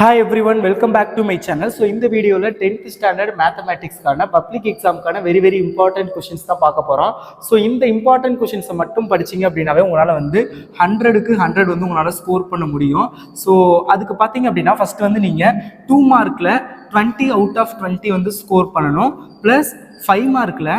Hi everyone, welcome back to my channel. So இந்த வீடியோல 10th standard மேத்தமேட்டிக்ஸ்க்கான public எக்ஸாம்க்கான வெரி இம்பார்ட்டன்ட் கொஷின்ஸ் தான் பார்க்க போறோம். ஸோ இந்த இம்பார்ட்டன்ட் கொஷின்ஸை மட்டும் படிச்சீங்க அப்படின்னாவே உங்களால் வந்து 100க்கு 100 வந்து உங்களால் ஸ்கோர் பண்ண முடியும். ஸோ அதுக்கு பார்த்தீங்க அப்படின்னா ஃபர்ஸ்ட் வந்து நீங்கள் 2 மார்க்கில் 20 அவுட் ஆஃப் 20 வந்து ஸ்கோர் பண்ணணும். ப்ளஸ் 5 மார்க்கில்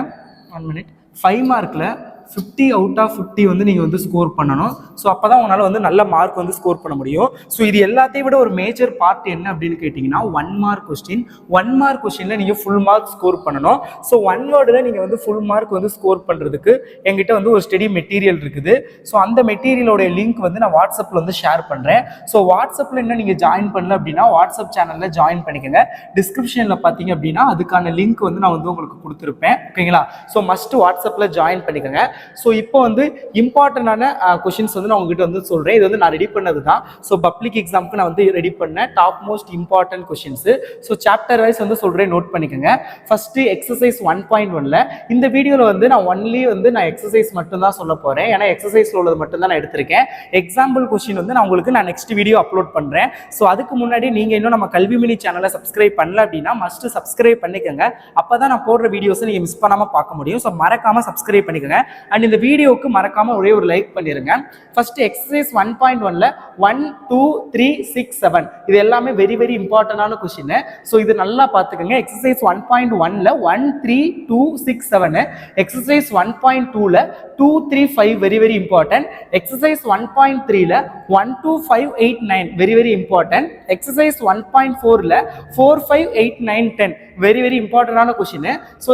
5 மார்க்கில் 50 அவுட் ஆஃப் 50 வந்து நீங்கள் வந்து ஸ்கோர் பண்ணணும். ஸோ அப்போ தான் உங்களால் வந்து நல்ல மார்க் வந்து ஸ்கோர் பண்ண முடியும். ஸோ இது எல்லாத்தையும் விட ஒரு மேஜர் பார்ட் என்ன அப்படின்னு கேட்டிங்கன்னா 1 மார்க் கொஸ்டின். 1 மார்க் கொஸ்டினில் நீங்கள் ஃபுல் மார்க் ஸ்கோர் பண்ணணும். ஸோ 1 வேர்டில் நீங்கள் வந்து ஃபுல் மார்க் வந்து ஸ்கோர் பண்ணுறதுக்கு எங்கிட்ட வந்து ஒரு ஸ்டடி மெட்டீரியல் இருக்குது. ஸோ அந்த மெட்டீரியலோட லிங்க் வந்து நான் வாட்ஸ்அப்பில் வந்து ஷேர் பண்ணுறேன். ஸோ வாட்ஸ்அப்பில் இன்னும் நீங்கள் ஜாயின் பண்ணல அப்படின்னா வாட்ஸ்அப் சேனலில் ஜாயின் பண்ணிக்கோங்க. டிஸ்கிரிப்ஷனில் பார்த்தீங்க அப்படின்னா அதுக்கான லிங்க் வந்து நான் வந்து உங்களுக்கு கொடுத்துருப்பேன். ஓகேங்களா? ஸோ மஸ்ட் வாட்ஸ்அப்பில் ஜாயின் பண்ணிக்கோங்க. ஸோ இப்போ வந்து இம்பார்ட்டண்டான கொஷின்ஸ் வந்து நான் உங்ககிட்ட வந்து சொல்கிறேன். இது வந்து நான் ரெடி பண்ணது தான். ஸோ பப்ளிக் எக்ஸாமுக்கு நான் வந்து ரெடி பண்ணேன் top most important questions. So chapter wise வந்து சொல்கிறேன், நோட் பண்ணிக்கோங்க. ஃபஸ்ட்டு எக்ஸசைஸ் 1.1ல் இந்த வீடியோவில் வந்து நான் ஒன்லி வந்து நான் எக்ஸசைஸ் மட்டும்தான் சொல்ல போகிறேன். ஏன்னா எக்ஸசைஸில் உள்ளது மட்டும்தான் நான் எடுத்திருக்கேன். எக்ஸாம்பிள் கொஷின் வந்து நான் உங்களுக்கு நெக்ஸ்ட் வீடியோ அப்லோட் பண்ணுறேன். ஸோ அதுக்கு முன்னாடி நீங்கள் இன்னும் நம்ம கல்விமணி சேனலை சப்ஸ்கிரைப் பண்ணல அப்படின்னா மஸ்ட் சப்ஸ்கிரைப் பண்ணிக்கோங்க. அப்போ தான் நான் போடுற வீடியோஸை நீங்கள் மிஸ் பண்ணாமல் பார்க்க முடியும். ஸோ மறக்காமல் சப்ஸ்கிரைப் பண்ணிக்கோங்க. அண்ட் இந்த வீடியோவுக்கு மறக்காம ஒரே ஒரு லைக் பண்ணிருங்க. ஃபர்ஸ்ட் எக்ஸசைஸ் 1.1ல 1 2 3 6 7 இது எல்லாமே வெரி இம்பார்ட்டன்டான கொஸ்டின். ஸோ இது நல்லா பார்த்துக்கோங்க. எக்ஸசைஸ் 1.1ல 1 3 2 6 7, எக்ஸசைஸ் 1.2ல 2 3 5 வெரி இம்பார்ட்டன்ட், எக்ஸசைஸ் 1.3ல 1 2 5 8 9 வெரி இம்பார்ட்டன்ட், எக்ஸசைஸ் 1.4ல 4 5 8 9 10 வெரி இம்பார்ட்டன்டான கொஸ்டின். ஸோ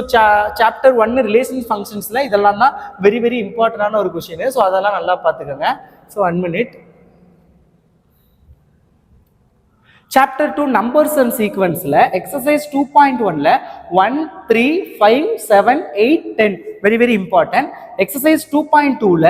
சாப்டர் 1 ரிலேஷன் ஃபங்க்ஷன்ஸ்ல இதெல்லாம் தான் வெரி இம்பார்ட்டன்டான ஒரு கொஸ்டின். ஸோ அதெல்லாம் நல்லா பார்த்துக்கோங்க. So 1 minute. Chapter 2 numbers and சீக்வன்ஸ்ல எக்ஸசைஸ் 2.1ல 1 3 5 7 8 10 வெரி இம்பார்ட்டன்ட். எக்ஸசைஸ் 2.2ல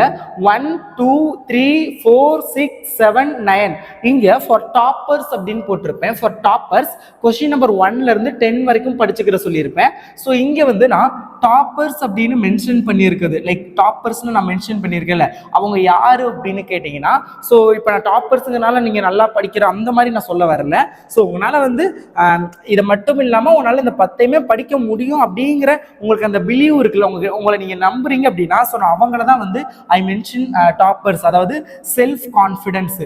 1 2 3 4 6 7 9 இங்க ஃபார் டாப்பர்ஸ் அப்படின்னு போட்டிருப்பேன். ஃபார் டாப்பர்ஸ் கொஸ்டின் நம்பர் 1ல இருந்து 10 வரைக்கும் படிச்சுக்கிற சொல்லியிருப்பேன். ஸோ இங்க வந்து நான் டாப்பர்ஸ் அப்படின்னு மென்ஷன் பண்ணியிருக்குது. லைக் டாப்பர்ஸ்னு நான் மென்ஷன் பண்ணியிருக்கேன்ல, அவங்க யாரு அப்படின்னு கேட்டீங்கன்னா, ஸோ இப்போ நான் டாப்பர்ஸுங்கனால நீங்க நல்லா படிக்கிற அந்த மாதிரி நான் சொல்ல வரல. ஸோ உங்களால வந்து இதை மட்டும் இல்லாம உங்களால இந்த 10யுமே படிக்க முடியும் அப்படிங்கிற உங்களுக்கு அந்த பிலீவ் இருக்குல்ல, உங்களை நீங்க நம்புறீங்க அப்படின்னா ஸோ நான் அவங்கள தான் வந்து ஐ மென்ஷன் டாப்பர்ஸ். அதாவது செல்ஃப் கான்ஃபிடன்ஸ்.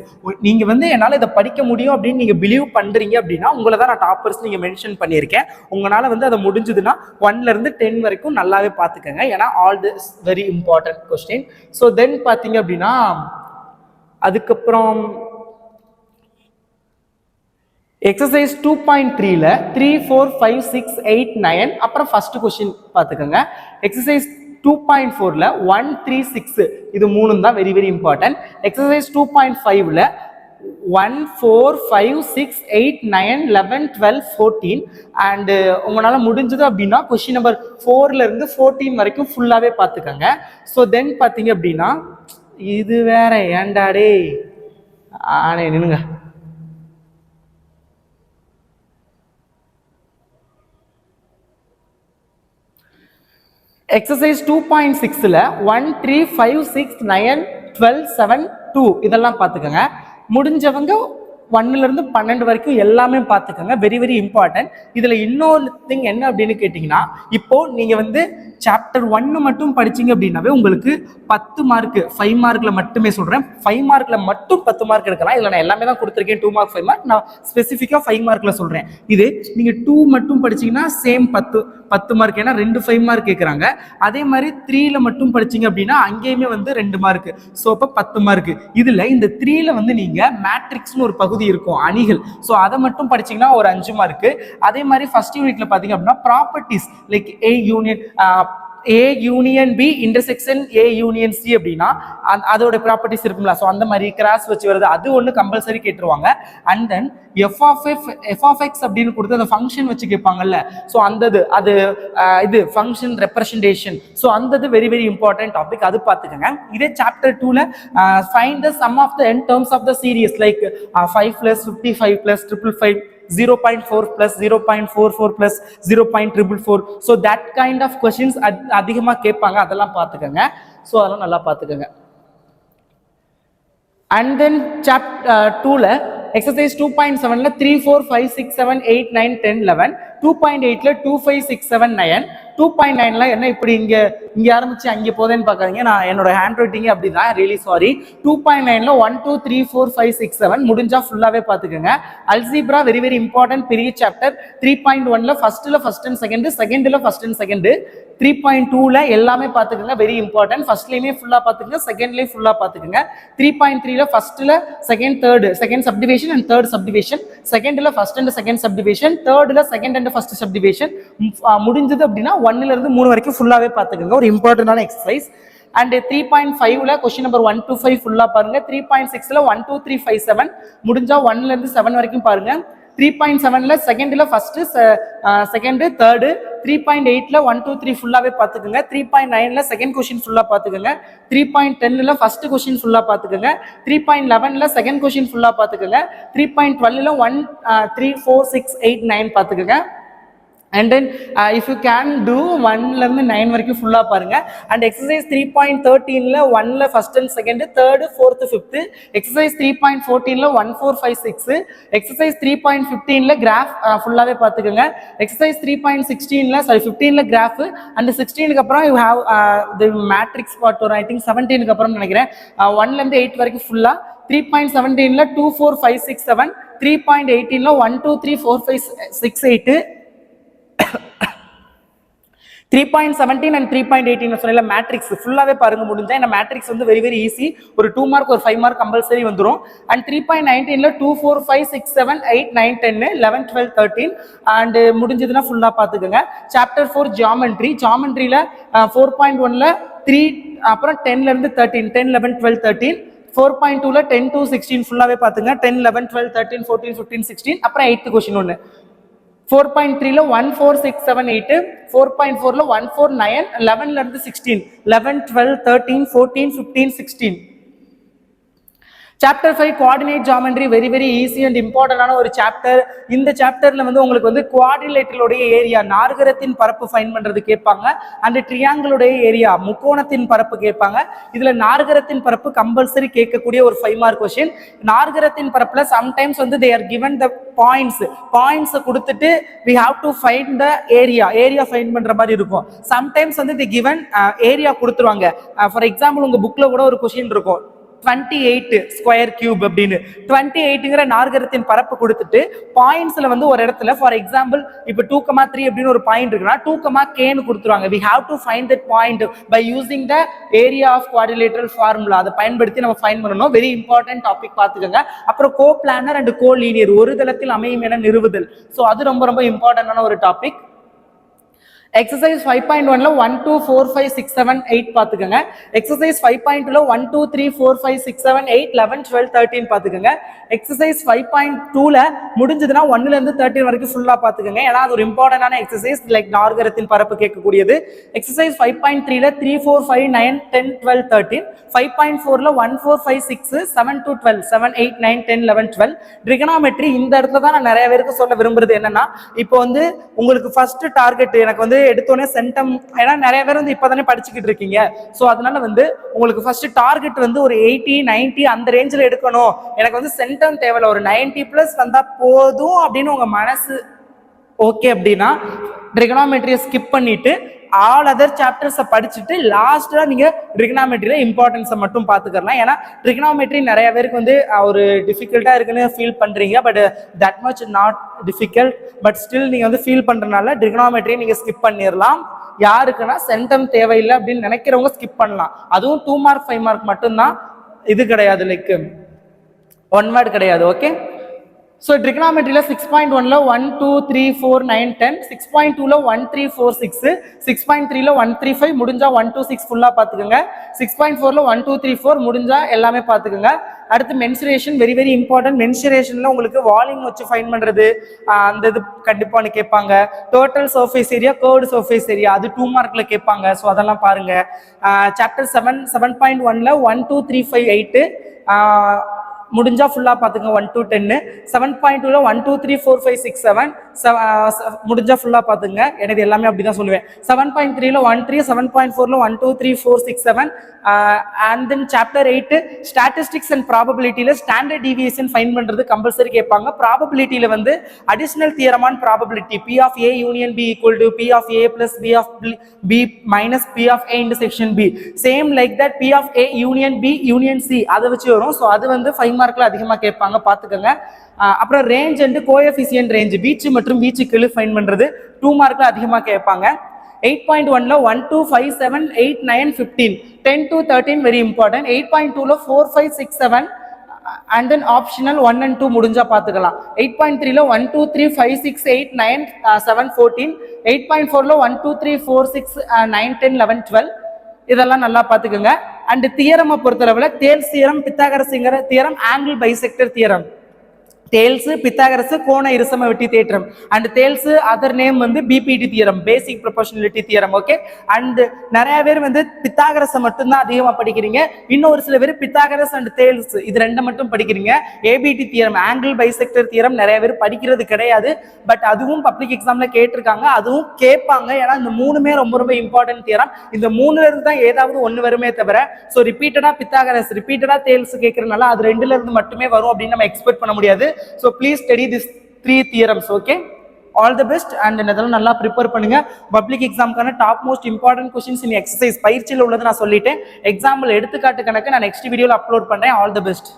நீங்க வந்து என்னால் இதை படிக்க முடியும் அப்படின்னு நீங்க பிலீவ் பண்றீங்க அப்படின்னா உங்களை தான் நான் டாப்பர்ஸ் நீங்க மென்ஷன் பண்ணியிருக்கேன். உங்களால வந்து அதை முடிஞ்சதுன்னா 1ல இருந்து 10 வரைக்கும் நல்லாவே பார்த்துக்கங்க. ஏன்னா all this very important question. So then பார்த்தீங்க அப்படின்னா அதுக்கப்புறம் எக்ஸசைஸ் 2.3ல 3 4 5 6 8 9 அப்புறம் ஃபர்ஸ்ட் கொஸ்டின் பார்த்துக்கோங்க. எக்ஸசைஸ் 2.4ல 1 3 6 இது மூணும் தான் வெரி இம்பார்ட்டன்ட். எக்ஸசைஸ் 2.5ல 1 4 5 6 8 9 11 12 14 அண்ட் உங்களால முடிஞ்சது அப்படின்னா கொஸ்டின் நம்பர் 4ல இருந்து 14 வரைக்கும் ஃபுல்லாவே பார்த்துக்கோங்க. ஸோ தென் பார்த்தீங்க அப்படின்னா இது வேற ஏண்டாடே ஆனே நின்னுங்க. எக்ஸசைஸ் 2.6ல 1 3 5 6 9 12 7 2 இதெல்லாம் பார்த்துக்கோங்க. முடிஞ்சவங்க 1ல இருந்து 12 வரைக்கும் எல்லாமே பார்த்துக்கோங்க. Very important. இதுல இன்னொரு திங் என்ன அப்படின்னு கேட்டீங்கன்னா, இப்போ நீங்க வந்து சாப்டர் 1 மட்டும் படிச்சீங்க அப்படின்னாவே உங்களுக்கு 10 மார்க் 5 மார்க்ல மட்டுமே சொல்றேன். 5 மார்க்ல மட்டும் 10 மார்க் எடுக்கலாம். இதுல நான் எல்லாமே தான் கொடுத்துருக்கேன். 2 மார்க் 5 மார்க் நான் ஸ்பெசிஃபிக்கா 5 மார்க்ல சொல்றேன். இது நீங்க 2 மட்டும் படிச்சீங்கன்னா சேம் 10 மார்க். ஏன்னா 2 5 மார்க் கேட்குறாங்க. அதே மாதிரி 3ல மட்டும் படிச்சீங்க அப்படின்னா அங்கேயுமே வந்து 2 மார்க். ஸோ அப்போ 10 மார்க். இதுல இந்த 3ல வந்து நீங்க மேட்ரிக்ஸ்னு ஒரு பகுதி இருக்கும், அணிகள். ஸோ அதை மட்டும் படிச்சீங்கன்னா ஒரு 5 மார்க். அதே மாதிரி ஃபர்ஸ்ட் யூனிட்ல பாத்தீங்க அப்படின்னா properties like A union B intersection A union C அப்படின்னா அதோட ப்ராப்பர்ட்டிஸ் இருக்கும்ல. ஸோ அந்த மாதிரி கிராஸ் வச்சு வருது, அது ஒன்று கம்பல்சரி கேட்டுருவாங்க. And then f of x அப்படின்னு கொடுத்து அந்த ஃபங்க்ஷன் வச்சு கேட்பாங்கல்ல. ஸோ அந்த அது இது ஃபங்க்ஷன் ரெப்ரசன்டேஷன். ஸோ அந்த வெரி இம்பார்ட்டன்ட் டாபிக், அது பார்த்துக்கோங்க. இதே சாப்டர் 2ல find the sum of the n terms of the series like 5 + 55 + 555 0.4 plus 0.44 plus 0.444. So that kind of questions அதிகமா கேட்பாங்க, அதெல்லாம் பார்த்துக்கோங்க. ஸோ அதெல்லாம் நல்லா பார்த்துக்கோங்க. அண்ட் தென் சாப்டர் 2ல எக்ஸசைஸ் 2.7ல 3 4 5 6 7 8 9 10 11, 2.8ல 2 5 6 7 9, 2.9ல என்ன இப்படி இங்க ஆரம்பிச்சு அங்க போதேன்னு பாக்காதீங்க, நான் என்னோட ஹேண்ட் ரைட்டிங் அப்படிதான், ரியலி சாரி. 2.9ல 1 2 3 4 5 6 7 முடிஞ்சா ஃபுல்லாவே பாத்துக்கோங்க. அல்ஜிப்ரா வெரி வெரி இம்பார்ட்டன்ட் பெரிய சாப்டர். 3.1ல ஃபர்ஸ்ட்ல ஃபர்ஸ்ட் அண்ட் செகண்ட், செகண்ட்ல ஃபர்ஸ்ட் அண்ட் செகண்ட். 3.2ல எல்லாமே பாத்துக்கோங்க, வெரி இம்பார்ட்டன்ட். ஃபர்ஸ்ட்லயுமே ஃபுல்லா பாத்துக்கோங்க, செகண்ட்லயும் ஃபுல்லா பாத்துக்கோங்க. 3.3ல ஃபர்ஸ்ட்ல second third second subdivision and third subdivision, செகண்ட்ல ஃபர்ஸ்ட் அண்ட் செகண்ட் சப்டிவிஷன், தேர்ட்ல செகண்ட் அண்ட் ஃபர்ஸ்ட் சப்டிவிஷன். முடிஞ்சது அப்படின்னா 1ல இருந்து 3 வரைக்கும் ஃபுல்லாவே பாத்துக்கோங்க, ஒரு இம்பார்ட்டன்டான எக்ஸசைஸ். அண்ட் 3.5ல கொஸ்டின் நம்பர் 1 to 5 ஃபுல்லா பாருங்க. 3.6ல 1 2 3 5 7 முடிஞ்சா 1ல இருந்து 7 வரைக்கும் பாருங்க. 3.7ல செகண்ட்ல ஃபர்ஸ்ட் செகண்ட் தேர்ட். 3.8ல 1 2 3 ஃபுல்லாவே பாத்துக்கோங்க. 3.9ல செகண்ட் கொஸ்டின் ஃபுல்லா பாத்துக்கோங்க. 3.10ல ஃபர்ஸ்ட் கொஸ்டின் ஃபுல்லா பாத்துக்கோங்க. 3.11ல செகண்ட் கொஸ்டின் ஃபுல்லா பாத்துக்கோங்க. 3.12ல 1 3 4 6 8 9 பாத்துக்கோங்க. And then if you can do 1ல இருந்து 9 வரைக்கும் ஃபுல்லா பாருங்க. அண்ட் எக்ஸசைஸ் 3.13ல 1ல first and second, third fourth fifth. Exercise 3.14ல 1 4 5 6. எக்ஸசைஸ் 3.15ல கிராஃப் ஃபுல்லாவே பாத்துக்கோங்க. எக்ஸசைஸ் 3.16ல 15ல கிராஃப். அண்ட் 16க்கு அப்புறம் you have the matrix part வரும். ஐ திங்க் 17க்கு அப்புறம் நினைக்கிறேன். 1ல இருந்து 8 வரைக்கும் ஃபுல்லா. 3.17ல 2 4 5 6 7. 3.18ல 1 2 3 4 5 6 8. 3.17 and 3.18 சொன்னல மேட்ரிக்ஸ் ஃபுல்லாவே பாருங்க முடிஞ்சா. இந்த மேட்ரிக்ஸ் வந்து வெரி வெரி ஈஸி, ஒரு 2 மார்க் ஒரு 5 மார்க் கம்பல்சரி வந்துரும். அண்ட் 3.19ல 2 4 5 6 7 8 9 10 11 12 13 அண்ட் முடிஞ்சதுன்னா ஃபுல்லா பாத்துக்கோங்க. சாப்டர் 4 ஜியோமெட்ரியில 4.1ல 3 அப்புறம் 10ல இருந்து 13 10 11 12 13. 4.2ல 10 to 16 ஃபுல்லாவே பாத்துங்க. 10 11 12 13 14 15 16 அப்புறம் 8th கொஸ்டின் ஒன்னு. 4.3ல 1 4 6 7 8. 4.4ல 1 4 9. 11ல இருந்து 16 11 12 13 14 15 16. Chapter 5 coordinate geometry very very easy and இம்பார்ட்டன்டான ஒரு சாப்டர். இந்த சாப்டர்ல வந்து உங்களுக்கு வந்து குவாட்ரிலேட்டரலுடைய ஏரியா, நாற்கரத்தின் பரப்பு ஃபைண்ட் பண்றது கேட்பாங்க. அண்ட் ட்ரையாங்கிளுடைய ஏரியா, முக்கோணத்தின் பரப்பு கேட்பாங்க. இதுல நாற்கரத்தின் பரப்பு கம்பல்சரி கேட்கக்கூடிய ஒரு 5 மார்க் கொஸ்டின். நாற்கரத்தின் பரப்புல சம்டைம்ஸ் வந்து they are given the points கொடுத்துட்டு we have to find the area find பண்ற மாதிரி இருக்கும். சம்டைம்ஸ் வந்து they given ஏரியா கொடுத்துருவாங்க. ஃபார் எக்ஸாம்பிள் உங்க புக்ல கூட ஒரு கொஸ்டின் இருக்கும் 28 ஸ்கொயர் கியூப் அப்படின்னு. 28ங்கிற நாற்கரத்தின் பரப்பு கொடுத்துட்டு பாயிண்ட்ஸ்ல வந்து ஒரு இடத்துல ஃபார் எக்ஸாம்பிள் இப்போ 2,3 அப்படின்னு ஒரு பாயிண்ட் இருக்குன்னா 2,kன்னு கொடுத்துருவாங்க. we have to find that point by using the area of quadrilateral formula. அதை பயன்படுத்தி நம்ம ஃபைண்ட் பண்ணணும். வெரி இம்பார்ட்டன்ட் டாபிக் பார்த்துக்கோங்க. அப்புறம் கோ பிளானர் அண்ட் கோ லீனியர், ஒரு தளத்தில் அமையும் என நிறுவுதல். ஸோ அது ரொம்ப ரொம்ப இம்பார்ட்டன்டான ஒரு டாபிக். எக்ஸசைஸ் 5.1ல 1 2 4 5 6 7 8 பாத்துக்கங்க. எக்ஸசைஸ் 5.2ல 1 2 3 4 5 6 7 8 11 12 13 பாத்துக்கங்க. எக்ஸசைஸ் 5.2ல முடிஞ்சதுன்னா 1ல இருந்து 13 வரைக்கும் ஃபுல்லா பாத்துக்கங்க. ஏன்னா அது ஒரு இம்பார்ட்டன்டான எக்ஸசைஸ், லைக் நாற்கரத்தின் பரப்பு கேட்கக்கூடியது. எக்ஸசைஸ் 5.3ல 3 4 5 9 10 12 13. 5.4ல 1 4 5 6 7 to 12 7 8 9 10 11 12. ட்ரிகனாமெட்ரி இந்த இடத்துல தான் நான் நிறைய பேருக்கு சொல்ல விரும்புறது என்னன்னா, இப்போ வந்து உங்களுக்கு ஃபர்ஸ்ட் டார்கெட் எனக்கு வந்து எடுத்தோடனே சென்டம், ஏன்னா நிறைய பேர் வந்து இப்பதானே படிச்சுக்கிட்டு இருக்கீங்க. ஸோ அதனால வந்து உங்களுக்கு ஃபர்ஸ்ட் டார்கெட் வந்து ஒரு 80 90 அந்த ரேஞ்சில் எடுக்கணும். எனக்கு வந்து சென்டம் தேவையில்ல, ஒரு 90+ வந்தா போதும் அப்படின்னு உங்க மனசு ஓகே அப்படின்னா ட்ரிகனாமெட்ரியை ஸ்கிப் பண்ணிட்டு ஆல் அதர் சாப்டர்ஸை படிச்சுட்டு லாஸ்டா நீங்க ட்ரிகனாமெட்ரியில இம்பார்ட்டன்ஸை மட்டும் பார்த்துக்கலாம். ஏன்னா ட்ரிகனாமெட்ரி நிறைய பேருக்கு வந்து ஒரு டிஃபிகல்ட்டா இருக்குன்னு ஃபீல் பண்றீங்க. But that much not difficult. But still நீங்க வந்து ஃபீல் பண்றதுனால ட்ரிகனாமெட்ரியை நீங்க ஸ்கிப் பண்ணிடலாம். யாருக்குன்னா சென்டம் தேவையில்லை அப்படின்னு நினைக்கிறவங்க ஸ்கிப் பண்ணலாம். அதுவும் 2 மார்க் 5 மார்க் மட்டும்தான், இது கிடையாது, லைக் 1 வேர்ட் கிடையாது. ஓகே. ஸோ ட்ரிகனாமெட்ரியில் 6.1ல 1 2 3 4 9 10. 6.2ல 1 3 4 6. 6.3ல 1 3 5 முடிஞ்சா 1 2 6 ஃபுல்லாக பார்த்துக்கோங்க. 6.4ல 1 2 3 4 முடிஞ்சா எல்லாமே பார்த்துக்கோங்க. அடுத்து மென்சுரேஷன் வெரி வெரி இம்பார்ட்டன்ட். மென்சுரேஷன்ல உங்களுக்கு வால்யூம் வச்சு ஃபைண்ட் பண்றது அந்த இது கண்டிப்பாக கேட்பாங்க. Total surface area, curved surface area, அது 2 மார்க்ல கேட்பாங்க. ஸோ அதெல்லாம் பாருங்க. சாப்டர் 7.1ல 1 2 3 5 8 முடிஞ்சா ஃபுல்லா பாத்துங்க. 1 to 10. 7.2ல 1 2 3 4 5 6 7. முடிஞ்சா ஃபுல்லாக பார்த்துங்க. எனக்கு எல்லாமே அப்படி தான் சொல்லுவேன். 7.3ல 1 3, 7.4ல 1 2 3 4 6 7 and then chapter 8 statistics and ப்ராபபிலிட்டியில் ஸ்டாண்டர்ட் டிவியேஷன் ஃபைன் பண்ணுறது கம்பல்சரி கேட்பாங்க. ப்ராபபிலிட்டியில் வந்து additional theorem on probability P of A union B equal to P of A plus B of B minus P of A intersection B. Same like that P of A union B union C அதை வச்சு வரும். So அது வந்து 5 மார்க்கில் அதிகமாக கேட்பாங்க, பார்த்துக்கோங்க. அப்புறம் ரேஞ்ச் அண்ட் கோஎஃபிஷியன்ட் ரேஞ்ச் வீச்சு மற்றும் வீச்சு கெழு ஃபைன் பண்ணுறது 2 மார்க்கில் அதிகமாக கேட்பாங்க. 8.1ல 1 2 5 7 8 9 15 10 to 13 very important. 8.2ல 4 5 6 7 and then optional 1 and 2 முடிஞ்சா பார்த்துக்கலாம். 8.3ல 1 2 3 5 6 8 9 7 14. 8.4ல 1 2 3 4 6 9 10 11 12 இதெல்லாம் நல்லா பார்த்துக்கோங்க. அண்ட் தியரமை பொறுத்தளவில் தேல்ஸ் தியரம், பித்தாகரஸ்ங்கிற theorem, angle bisector theorem. Thales Pythagoras கோண இருசம வெட்டி தேற்றம். அண்ட் தேல்ஸ் அதர் நேம் வந்து BPT theorem, basic proportionality theorem. Okay. And நிறைய பேர் வந்து பித்தாகரஸை மட்டும்தான் அதிகமாக படிக்கிறீங்க. இன்னொரு சில பேர் பித்தாகரஸ் அண்ட் தேல்ஸ் இது ரெண்டை மட்டும் படிக்கிறீங்க. APT theorem, angle bisector theorem நிறைய பேர் படிக்கிறது கிடையாது. பட் அதுவும் பப்ளிக் எக்ஸாம்ல கேட்டிருக்காங்க, அதுவும் கேட்பாங்க. ஏன்னா இந்த மூணுமே ரொம்ப ரொம்ப இம்பார்ட்டன்ட் தியரம். இந்த மூணுல இருந்து தான் ஏதாவது ஒன்று வருமே தவிர ஸோ ரிப்பீட்டடா பித்தாகரஸ் ரிப்பீட்டடா தேல்ஸ் கேட்கறதுனால அது ரெண்டுல இருந்து மட்டுமே வரும் அப்படின்னு நம்ம எக்ஸ்பெக்ட் பண்ண முடியாது. So please study these 3 theorems. Okay, all the best and இதெல்லாம் நல்லா ப்ரிப்பேர் பண்ணுங்க. பப்ளிக் எக்ஸாம்க்கான top most important questions in exercise பயிற்சியில் உள்ளது நான் சொல்லிட்டேன். எக்ஸாம்பிள் எடுத்துக்காட்டு கணக்கு நான் நெக்ஸ்ட் வீடியோல அப்லோட் பண்றேன். All the best.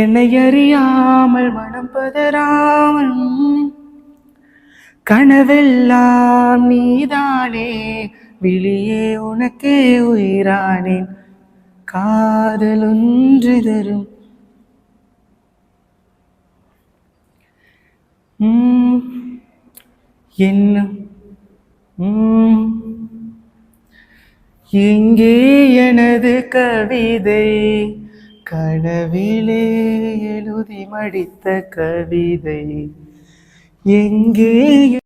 என்னை அறியாமல் மனம் பதறாமல் கனவெல்லாம் நீதானே, விழியே உனக்கே உயிரானேன், காதல் ஒன்று தரும் என்ன எங்கே எனது கவிதை, கனவிலே எழுதி மடித்த கவிதை எங்கே